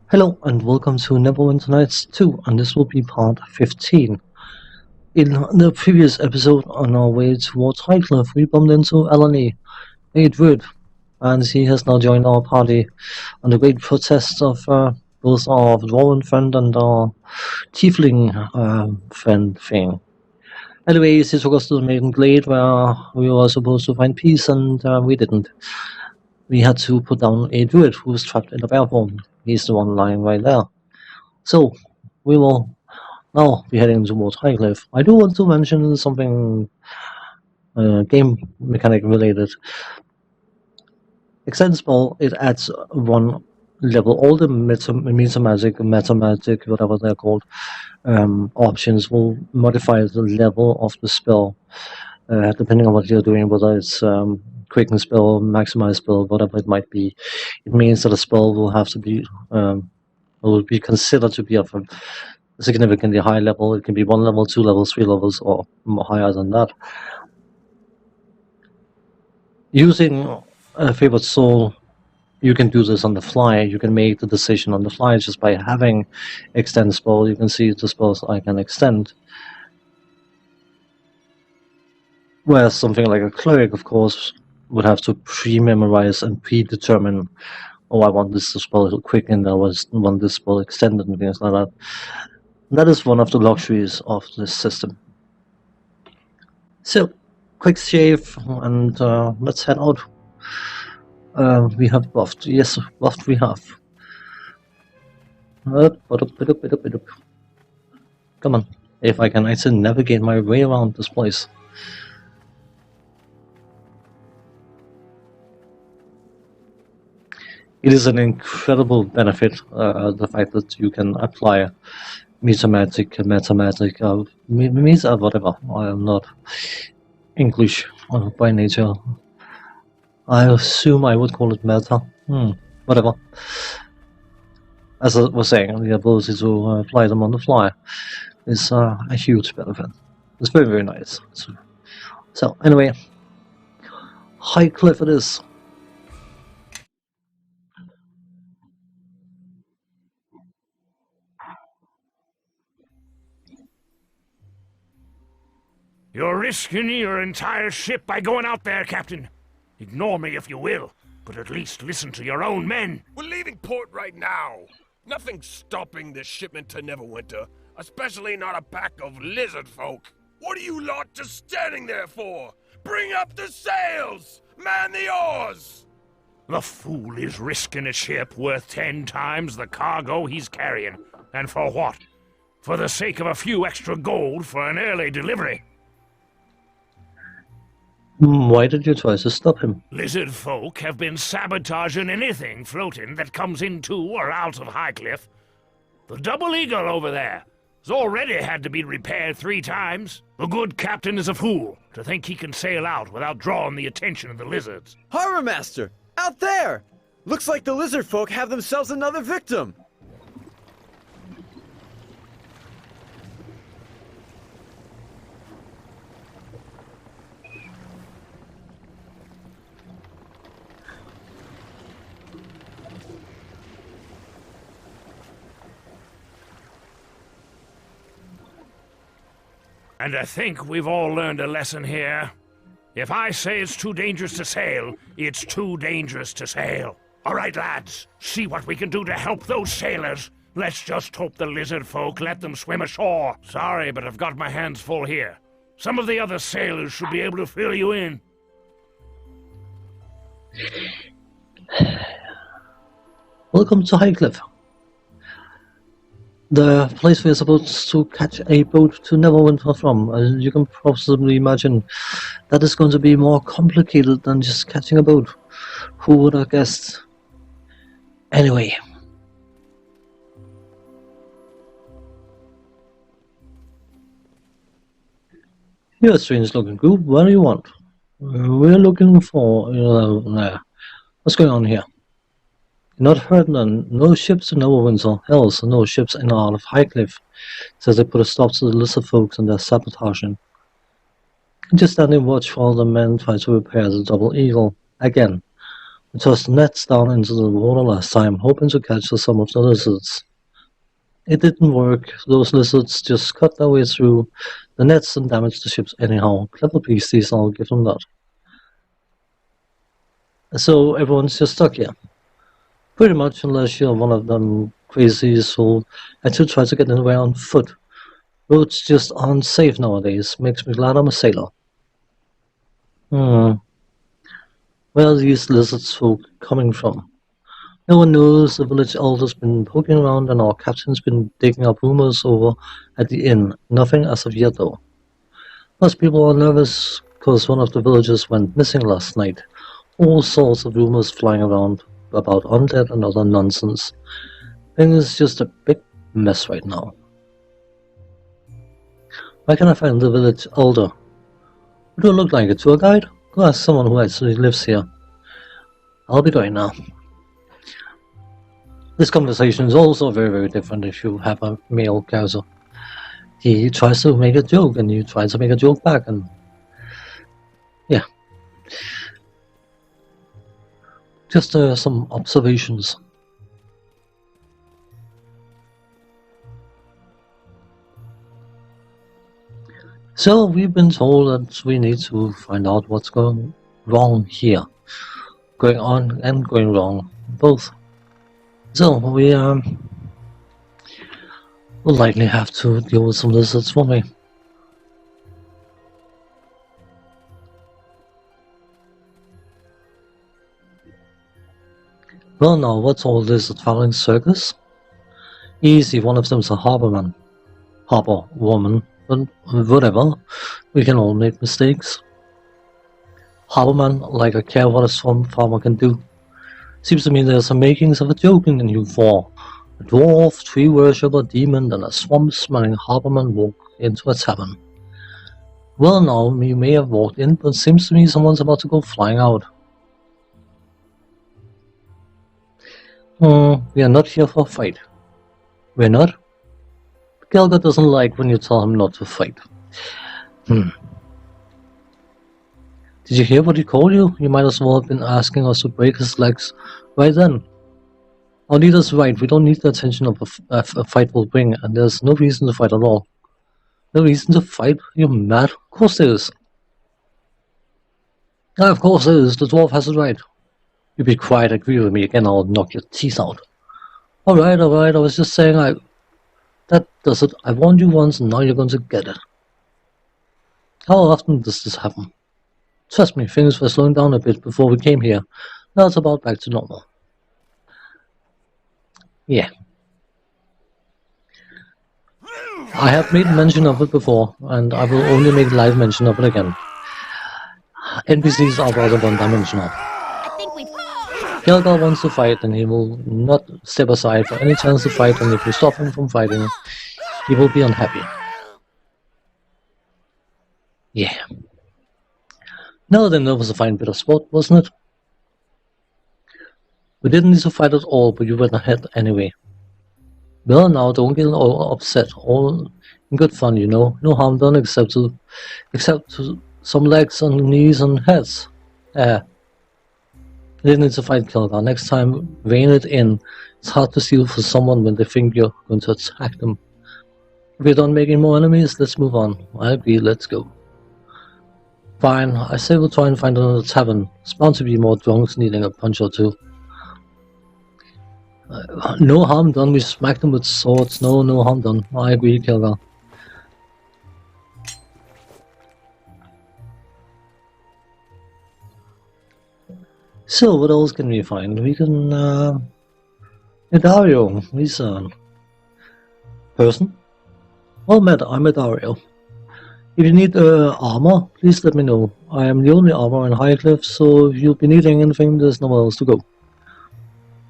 Hello and welcome to Neverwinter Nights 2, and this will be part 15. In the previous episode, on our way towards Highcliffe, we bumped into Eleni, a druid, and he has now joined our party on the great protest of both our dwarven friend and our tiefling friend thing. Anyways, he took us to the Maiden Glade where we were supposed to find peace, and we didn't. We had to put down a druid who was trapped in a bear form. He's the one lying right there. So, we will now be heading towards Highcliffe. I do want to mention something game mechanic related. Extend spell, it adds one level. All the meta magic, whatever they're called, options will modify the level of the spell, depending on what you're doing, whether it's quicken spell, maximize spell, whatever it might be. It means that a spell will have to be will be considered to be of a significantly high level. It can be 1 level, 2 levels, 3 levels, or higher than that. Using a favorite soul, you can do this on the fly. You can make the decision on the fly just by having extend spell. You can see the spells I can extend. Whereas something like a cleric, of course, would have to pre-memorize and predetermine, oh, I want this spell quickened, I want this spell extended, and things like that. That is one of the luxuries of this system. So, quick shave, and let's head out. We have buffed. Yes, buffed we have. Come on. If I can actually navigate my way around this place. It is an incredible benefit, the fact that you can apply meta magic, whatever. I am not English by nature. I assume I would call it meta. Whatever. As I was saying, the ability to apply them on the fly is a huge benefit. It's very, very nice. So anyway, Highcliffe it is. You're risking your entire ship by going out there, Captain. Ignore me if you will, but at least listen to your own men. We're leaving port right now. Nothing's stopping this shipment to Neverwinter, especially not a pack of lizard folk. What are you lot just standing there for? Bring up the sails! Man the oars! The fool is risking a ship worth 10 times the cargo he's carrying. And for what? For the sake of a few extra gold for an early delivery. Why did you try to stop him? Lizard folk have been sabotaging anything floating that comes into or out of Highcliffe. The Double Eagle over there has already had to be repaired 3 times. The good captain is a fool to think he can sail out without drawing the attention of the lizards. Harbor Master! Out there! Looks like the lizard folk have themselves another victim! And I think we've all learned a lesson here. If I say it's too dangerous to sail, it's too dangerous to sail. All right, lads, see what we can do to help those sailors. Let's just hope the lizard folk let them swim ashore. Sorry, but I've got my hands full here. Some of the other sailors should be able to fill you in. Welcome to Highcliffe. The place we're supposed to catch a boat to Neverwinter from. As you can possibly imagine, that is going to be more complicated than just catching a boat. Who would have guessed? Anyway. You're a strange looking group. What do you want? We're looking for... what's going on here? Not heard none. No ships in Neverwinter. Hell, so no ships in or out of Highcliffe. Says they put a stop to the lizard folks and their sabotaging. Just standing watch while the men try to repair the Double Eagle. Again. We tossed the nets down into the water last time, hoping to catch some of the lizards. It didn't work. Those lizards just cut their way through the nets and damaged the ships anyhow. Clever beasties, I'll give them that. So everyone's just stuck here. Pretty much, unless you're one of them crazies who actually try to get anywhere on foot. Roads just aren't safe nowadays. Makes me glad I'm a sailor. Where are these lizards folk coming from? No one knows. The village elder's been poking around and our captain's been digging up rumors over at the inn. Nothing as of yet though. Most people are nervous because one of the villagers went missing last night. All sorts of rumors flying around about undead and other nonsense. Things is just a big mess right now. Where can I find the village elder? Who do I look like, a tour guide? Go ask someone who actually lives here. I'll be going now. This conversation is also very, very different if you have a male character. He tries to make a joke and you try to make a joke back, and yeah. Just some observations. So we've been told that we need to find out what's going wrong here. Going on and going wrong, both. So we will likely have to deal with some lizards, won't we? Well now, what's all this, a traveling circus? Easy, one of them's a harborman. Harbor woman, but whatever. We can all make mistakes. Harborman, like I care what a swamp farmer can do. Seems to me there's some makings of a joke in the new four. A dwarf, tree worshipper, demon, and a swamp-smelling harborman walk into a tavern. Well now, you may have walked in, but seems to me someone's about to go flying out. We are not here for a fight. We're not? Gelga doesn't like when you tell him not to fight. Did you hear what he called you? You might as well have been asking us to break his legs right then. Our leader's right, we don't need the attention of a fight will bring, and there's no reason to fight at all. No reason to fight? You're mad? Of course there is. Of course there is, the dwarf has it right. You be quiet, agree with me again, I'll knock your teeth out. Alright, I was just saying that does it. I warned you once and now you're going to get it. How often does this happen? Trust me, things were slowing down a bit before we came here. Now it's about back to normal. Yeah. I have made mention of it before, and I will only make live mention of it again. NPCs are rather one-dimensional. Gelgar wants to fight, and he will not step aside for any chance to fight, and if you stop him from fighting, he will be unhappy. Yeah. No, then that was a fine bit of sport, wasn't it? We didn't need to fight at all, but you went ahead anyway. Well, now don't get all upset. All in good fun, you know. No harm done except to some legs and knees and heads. You didn't need to fight Gelgar. Next time, rein it in. It's hard to steal for someone when they think you're going to attack them. If we're done making more enemies, let's move on. I agree, let's go. Fine, I say we'll try and find another tavern. It's bound to be more drunks needing a punch or two. No harm done, we smacked them with swords. No harm done. I agree, Gelgar. So, what else can we find? We can, Medario. He's a person. Well met, I'm Medario. If you need armor, please let me know. I am the only armor in Highcliff, so if you'll be needing anything, there's nowhere else to go.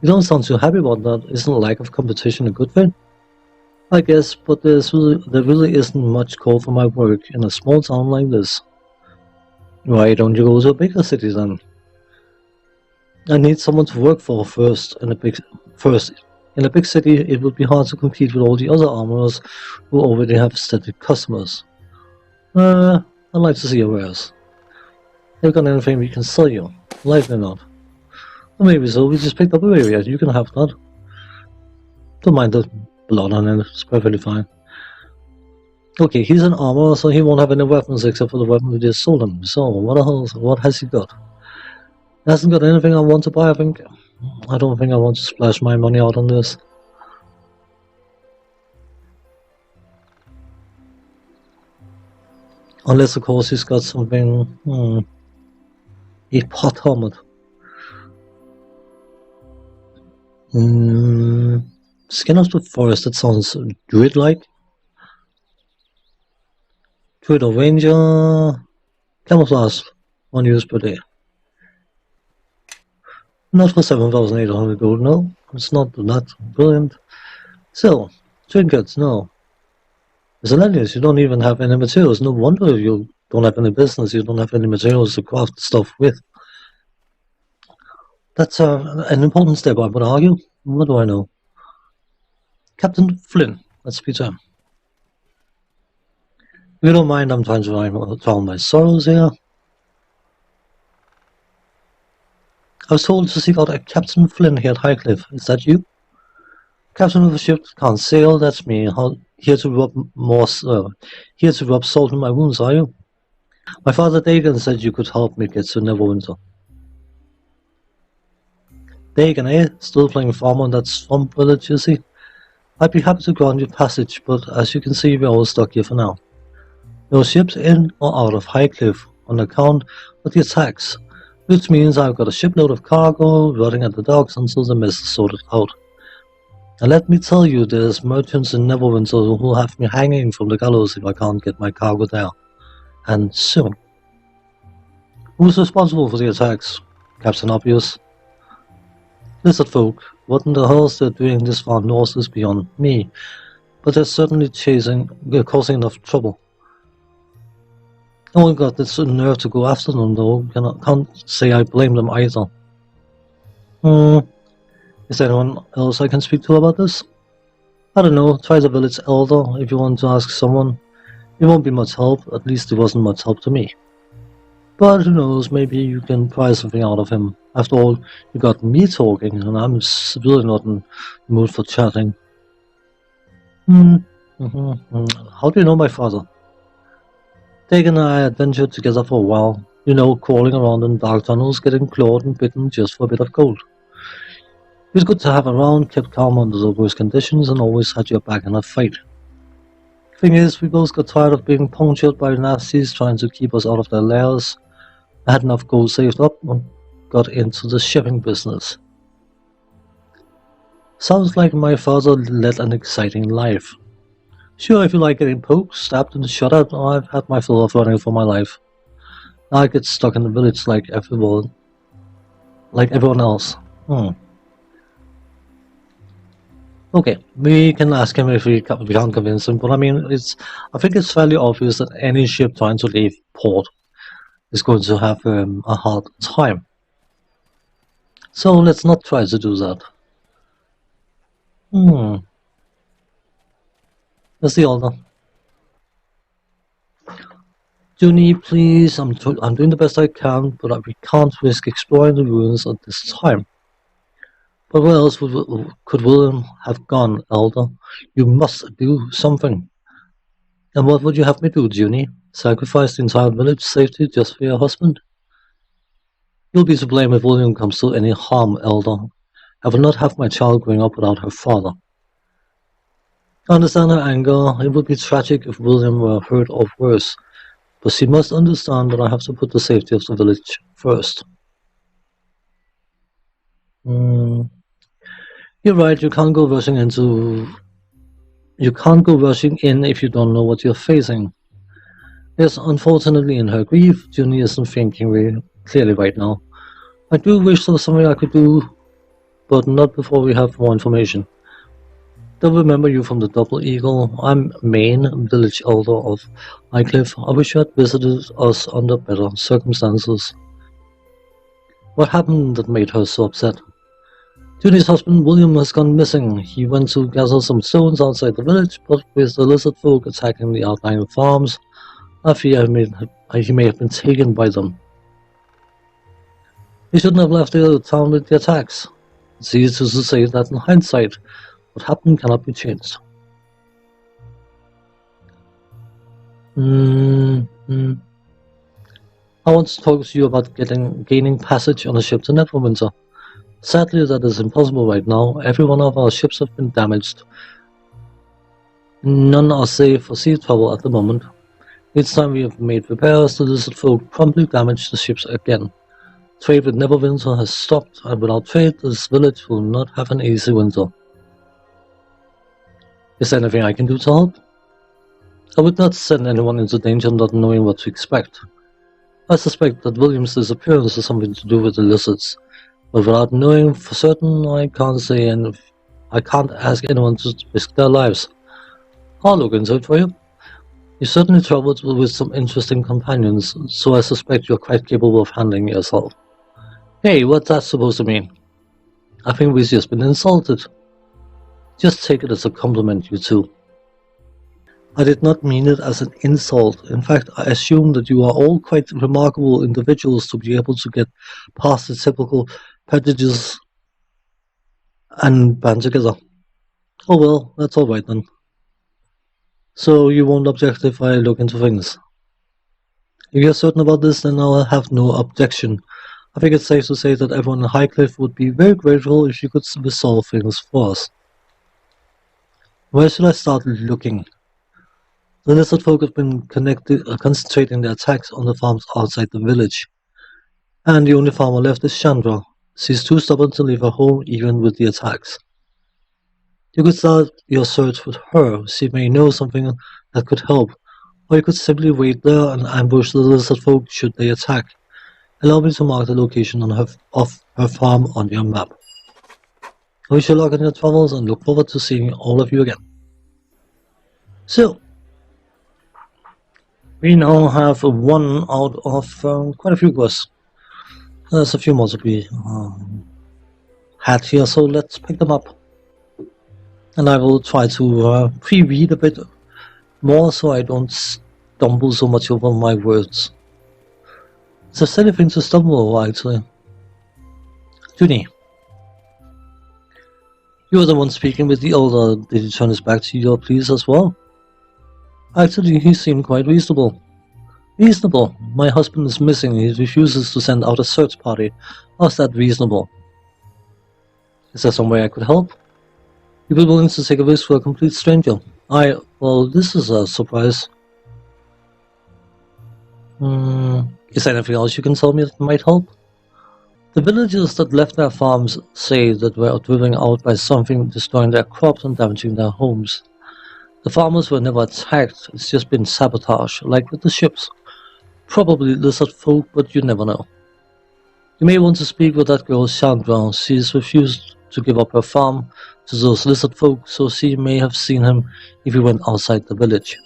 You don't sound too happy about that. Isn't a lack of competition a good thing? I guess, but there really isn't much call for my work in a small town like this. Why don't you go to a bigger city then? I need someone to work for first. In a big city, it would be hard to compete with all the other armorers who already have steady customers. I'd like to see your wares. Have you got anything we can sell you? Likely not. Maybe so, we just picked up a area, you can have that. Don't mind the blood on it, it's perfectly fine. Okay, he's in armor, so he won't have any weapons except for the weapon we just sold him. So, what has he got? He hasn't got anything I want to buy, I think. I don't think I want to splash my money out on this. Unless, of course, he's got something... A pot helmet. Skin of the forest, that sounds druid-like. Druid or ranger... Camouflage. 1 use per day. Not for 7,800 gold, no. It's not that brilliant. Still, trinkets, no. Miscellaneous, you don't even have any materials. No wonder you don't have any business, you don't have any materials to craft stuff with. That's an important step, I would argue. What do I know? Captain Flynn, let's speak to him. If you don't mind, I'm trying to drown my sorrows here. I was told to seek out a Captain Flynn here at Highcliffe. Is that you? Captain of a ship can't sail, that's me. Here to rub salt in my wounds, are you? My father Dagan said you could help me get to Neverwinter. Dagan, eh? Still playing farmer in that swamp village, you see? I'd be happy to grant you passage, but as you can see, we're all stuck here for now. No ships in or out of Highcliffe on account of the attacks, which means I've got a shipload of cargo rotting at the docks until the mess is sorted out. And let me tell you, there's merchants in Neverwinter who'll have me hanging from the gallows if I can't get my cargo there. And soon. Who's responsible for the attacks? Captain Obvious. Lizard folk. What in the hell they're doing this far north is beyond me. But they're certainly causing enough trouble. No one got this nerve to go after them though. Can't say I blame them either. Is there anyone else I can speak to about this? I don't know, try the village elder if you want to ask someone. It won't be much help, at least it wasn't much help to me. But who knows, maybe you can pry something out of him. After all, you got me talking, and I'm really not in the mood for chatting. How do you know my father? Dagan and I adventured together for a while. You know, crawling around in dark tunnels, getting clawed and bitten just for a bit of gold. He was good to have around, kept calm under the worst conditions, and always had your back in a fight. Thing is, we both got tired of being punctured by nasties trying to keep us out of their lairs. I had enough gold saved up and got into the shipping business. Sounds like my father led an exciting life. Sure, if you like getting poked, stabbed, and shot at, I've had my fill of running for my life. Now I get stuck in the village like everyone else. Okay, we can ask him if we can't convince him, but I mean, I think it's fairly obvious that any ship trying to leave port is going to have a hard time. So let's not try to do that. That's the order. Junie, please, I'm doing the best I can, but we can't risk exploring the ruins at this time. But where else could William have gone, Elder? You must do something. And what would you have me do, Junie? Sacrifice the entire village safety just for your husband? You'll be to blame if William comes to any harm, Elder. I will not have my child growing up without her father. I understand her anger. It would be tragic if William were hurt or worse. But she must understand that I have to put the safety of the village first. You're right, you can't go rushing in if you don't know what you're facing. Yes, unfortunately in her grief, Junie isn't thinking very clearly right now. I do wish there was something I could do, but not before we have more information. They'll remember you from the Double Eagle. I'm Maine, village elder of Highcliffe. I wish you had visited us under better circumstances. What happened that made her so upset? Junie's husband William has gone missing. He went to gather some stones outside the village, but with the lizard folk attacking the outlying farms, I fear he may have been taken by them. He shouldn't have left the town with the attacks. It's easy to say that in hindsight. What happened cannot be changed. I want to talk to you about gaining passage on a ship to Neverwinter. Sadly, that is impossible right now. Every one of our ships have been damaged. None are safe for sea travel at the moment. Each time we have made repairs, the lizard folk promptly damage the ships again. Trade with Neverwinter has stopped, and without trade, this village will not have an easy winter. Is there anything I can do to help? I would not send anyone into danger not knowing what to expect. I suspect that William's disappearance has something to do with the lizards, but without knowing for certain, I can't say, and I can't ask anyone to risk their lives. I'll look into it for you. You certainly traveled with some interesting companions, so I suspect you're quite capable of handling yourself. Hey, what's that supposed to mean? I think we've just been insulted. Just take it as a compliment, you two. I did not mean it as an insult. In fact, I assume that you are all quite remarkable individuals to be able to get past the typical prejudices and band together. Oh well, that's alright then. So you won't object if I look into things? If you're certain about this, then I'll have no objection. I think it's safe to say that everyone in Highcliffe would be very grateful if you could resolve things for us. Where should I start looking? The lizard folk have been concentrating their attacks on the farms outside the village. And the only farmer left is Chandra. She's too stubborn to leave her home even with the attacks. You could start your search with her. She may know something that could help. Or you could simply wait there and ambush the lizard folk should they attack. Allow me to mark the location of her farm on your map. I wish you luck in your travels and look forward to seeing all of you again. So, we now have one out of quite a few quests. There's a few more to be had here, so let's pick them up. And I will try to pre-read a bit more so I don't stumble so much over my words. Is there anything to stumble over, actually? Junie. You were the one speaking with the elder. Did he turn his back to you, please, as well? Actually, he seemed quite reasonable. Reasonable? My husband is missing. He refuses to send out a search party. How's that reasonable? Is there some way I could help? You'd be willing to take a risk for a complete stranger? Well, this is a surprise. Is there anything else you can tell me that might help? The villagers that left their farms say that were driven out by something destroying their crops and damaging their homes. The farmers were never attacked, it's just been sabotage, like with the ships. Probably lizard folk, but you never know. You may want to speak with that girl Chandra. She's refused to give up her farm to those lizard folk, so she may have seen him if he went outside the village.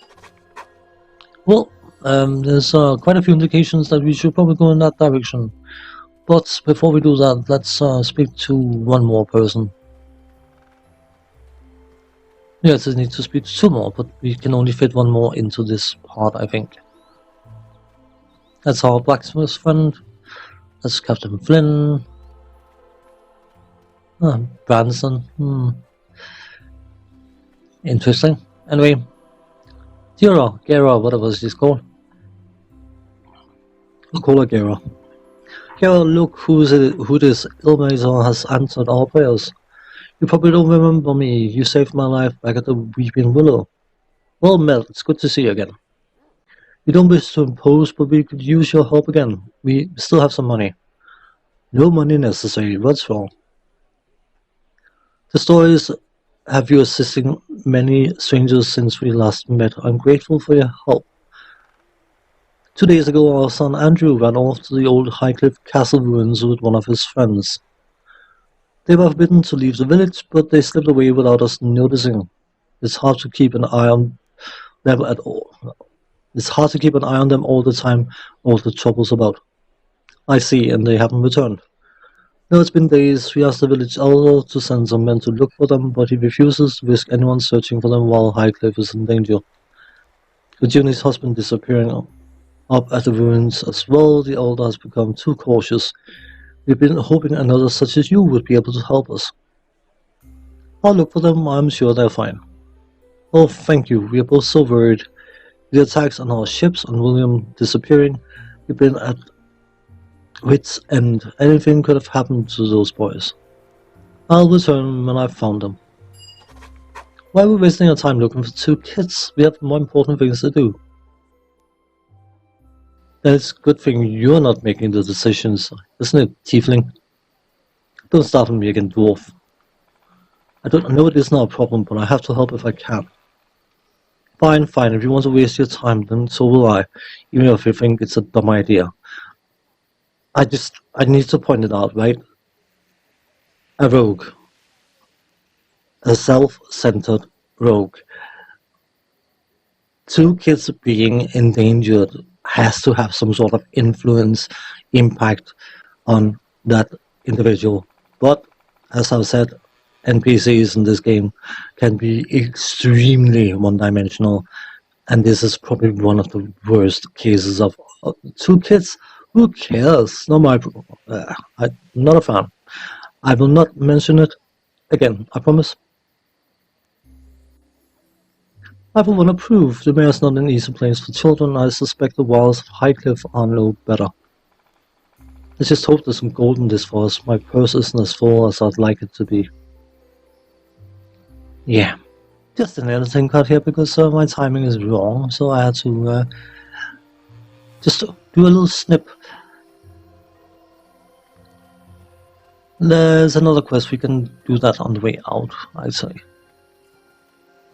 Well, there's quite a few indications that we should probably go in that direction. But before we do that, let's speak to one more person. Yes, I need to speak to two more, but we can only fit one more into this part, I think. That's our blacksmith friend. That's Captain Flynn. Branson. Interesting. Anyway, Gera, whatever she's called. I'll call her Gera. Gera, look who this Ilmater has answered our prayers. You probably don't remember me. You saved my life back at the Weeping Willow. Well met, it's good to see you again. We don't wish to impose, but we could use your help again. We still have some money. No money necessary, what's wrong? The stories have you assisting many strangers since we last met. I'm grateful for your help. 2 days ago, our son Andrew ran off to the old Highcliffe Castle ruins with one of his friends. They were forbidden to leave the village, but they slipped away without us noticing. It's hard to keep an eye on them at all. It's hard to keep an eye on them all the time, all the trouble's about. I see, and they haven't returned. Now it's been days. We asked the village elder to send some men to look for them, but he refuses to risk anyone searching for them while Highcliffe is in danger. With Junie's husband disappearing up at the ruins as well, the elder has become too cautious. We've been hoping another such as you would be able to help us. I'll look for them, I'm sure they're fine. Oh, thank you, we are both so worried. The attacks on our ships and William disappearing, we've been at wits' end. Anything could have happened to those boys. I'll return when I've found them. Why are we wasting our time looking for 2 kids? We have more important things to do. Then it's a good thing you're not making the decisions, isn't it, Tiefling? Don't start with me again, Dwarf. I know it isn't our problem, but I have to help if I can. Fine, if you want to waste your time, then so will I, even if you think it's a dumb idea. I need to point it out, right? A rogue. A self-centered rogue. 2 kids being endangered has to have some sort of influence, impact on that individual. But, as I've said, NPCs in this game can be extremely one-dimensional, and this is probably one of the worst cases of 2 kids. Who cares? Not my problem. I'm not a fan. I will not mention it again, I promise. I will want to prove the mayor's not an easy place for children. I suspect the walls of Highcliffe are no better. Let's just hope there's some gold in this for us. My purse isn't as full as I'd like it to be. Yeah, just an editing cut here because my timing is wrong, so I had to just do a little snip. There's another quest, we can do that on the way out, I'd say.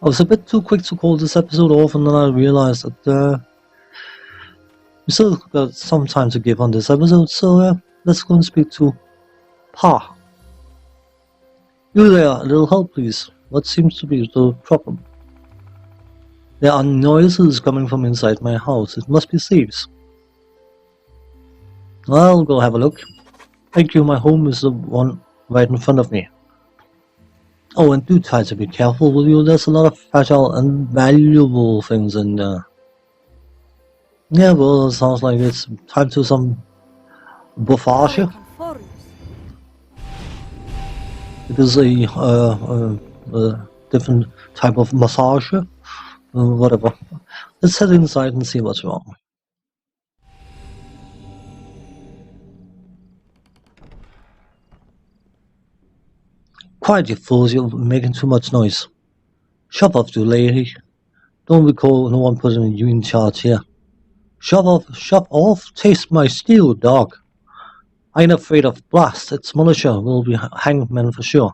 I was a bit too quick to call this episode off, and then I realized that we still got some time to give on this episode, so let's go and speak to Pa. You there, a little help please. What seems to be the problem? There are noises coming from inside my house. It must be thieves. I'll go have a look. Thank you, my home is the one right in front of me. Oh, and do try to be careful, will you? There's a lot of fragile and valuable things in there. Yeah, well, it sounds like it's time to some buffage. It is a different type of massage. Whatever. Let's head inside and see what's wrong. Quiet, you fools, you're making too much noise. Shove off, you lady. Don't recall no one putting you in charge here. Shove off, taste my steel, dog. I ain't afraid of blast, it's militia, we'll be hanged men for sure.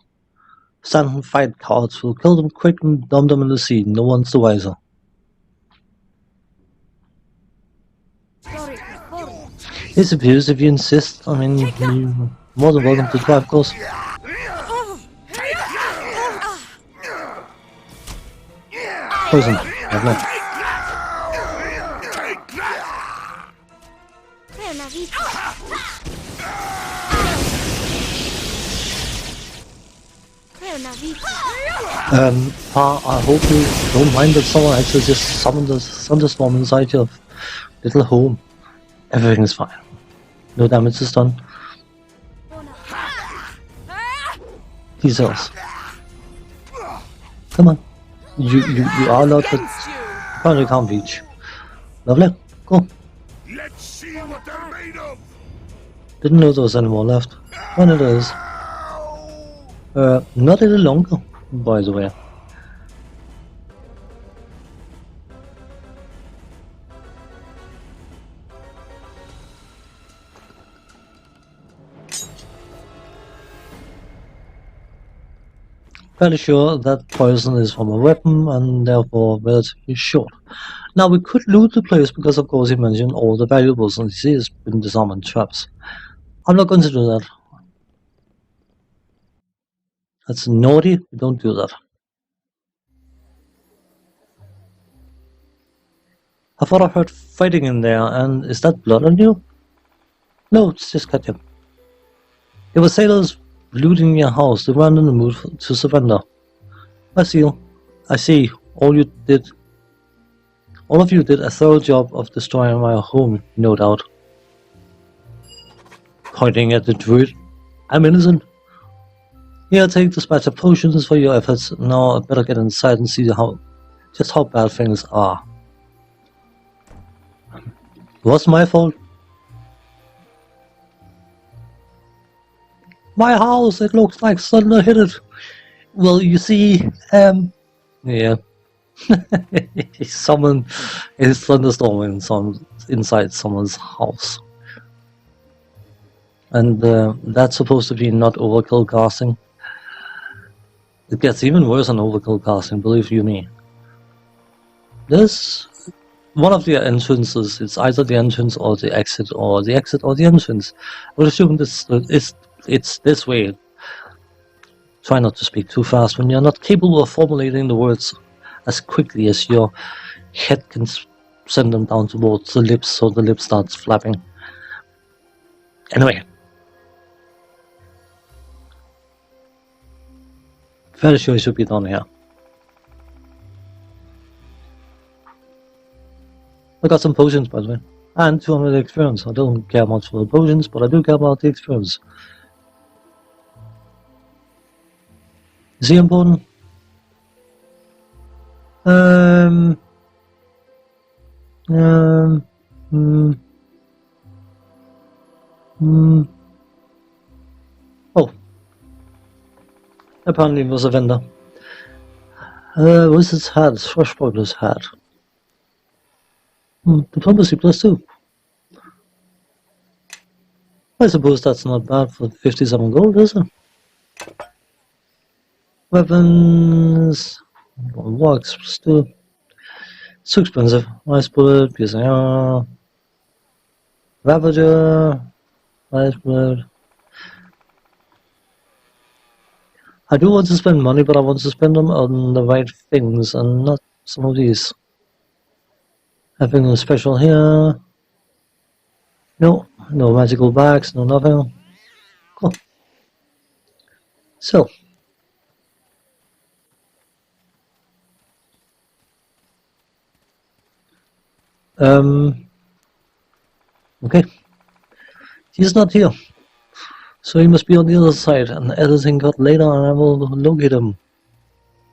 Stand and fight, cowards, we'll kill them quick and dump them in the sea, no one's the wiser. This appears if you insist, I mean, you're more than welcome to try, of course. Poison, lovely. Pa, I hope you don't mind that someone actually just summoned a thunderstorm inside your little home. Everything's fine. No damage is done. These else. Come on. You are allowed to apparently can't reach. Lovely. Go. Let's see what they're made of. Didn't know there was any more left. When it is. Not any longer, by the way. Fairly sure that poison is from a weapon and therefore relatively short. Now we could loot the place because of course he mentioned all the valuables and he has been disarming traps. I'm not going to do that. That's naughty, we don't do that. I thought I heard fighting in there, and is that blood on you? No, it's just ketchup. There were sailors looting your house, they weren't in the mood to surrender. I see. All of you did a thorough job of destroying my home, no doubt. pointing at the druid. I'm innocent. Here, take this batch of potions for your efforts. Now I better get inside and see just how bad things are. It was my fault. My house, it looks like thunder hit it. Well, you see, yeah. Someone is thunderstorming inside someone's house. And that's supposed to be not overkill casting. It gets even worse than overkill casting, believe you me. This one of the entrances, it's either the entrance or the exit, or the exit or the entrance. I would assume it's this way. Try not to speak too fast when you're not capable of formulating the words as quickly as your head can send them down towards the lips, so the lips starts flapping. Anyway. Fairly sure it should be down here. I got some potions, by the way. And 200 experience. I don't care much for the potions, but I do care about the experience. Is he important? Oh. Apparently it was a vendor. What's his hat? Swashbuckler's hat. Diplomacy +2. I suppose that's not bad for 57 gold, is it? Weapons. Works still. It's too expensive. Ice bullet, PSIR. Ravager. Ice bullet. I do want to spend money, but I want to spend them on the right things and not some of these. Having a special here. No magical bags, no nothing. Cool. So. Okay. He's not here. So he must be on the other side, and everything got later and I will locate him.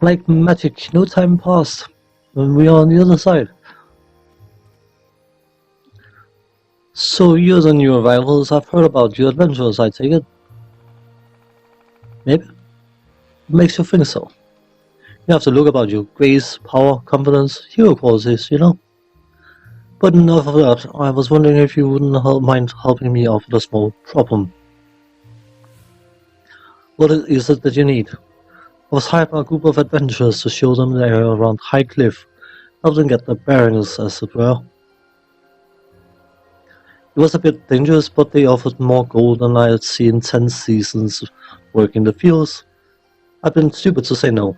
Like magic, no time passed when we are on the other side. So you're the new arrivals. I've heard about your adventures, I take it. Maybe. What makes you think so? You have to look about your grace, power, confidence, hero qualities, you know. But enough of that. I was wondering if you wouldn't mind helping me out with a small problem. What is it that you need? I was hired by a group of adventurers to show them the area around High Cliff, help them get their bearings, as it were. It was a bit dangerous, but they offered more gold than I had seen 10 seasons working the fields. I'd been stupid to say no.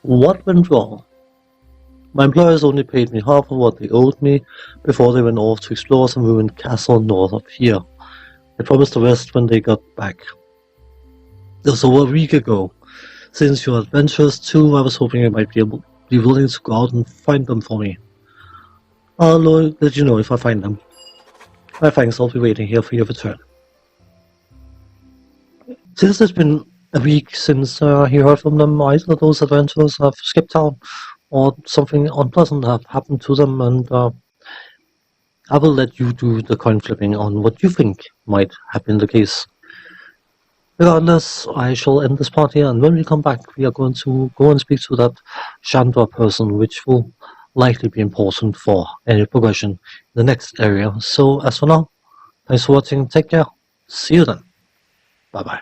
What went wrong? My employers only paid me half of what they owed me before they went off to explore some ruined castle north of here. They promised the rest when they got back. It was over a week ago. Since you're adventurous too, I was hoping you might be willing to go out and find them for me. I'll let you know if I find them. My thanks, I'll be waiting here for your return. Since it's been a week since he heard from them, either those adventurers have skipped town, or something unpleasant have happened to them, and I will let you do the coin flipping on what you think might have been the case. Regardless, I shall end this part here, and when we come back, we are going to go and speak to that Chandra person, which will likely be important for any progression in the next area. So, as for now, thanks for watching, take care, see you then, bye bye.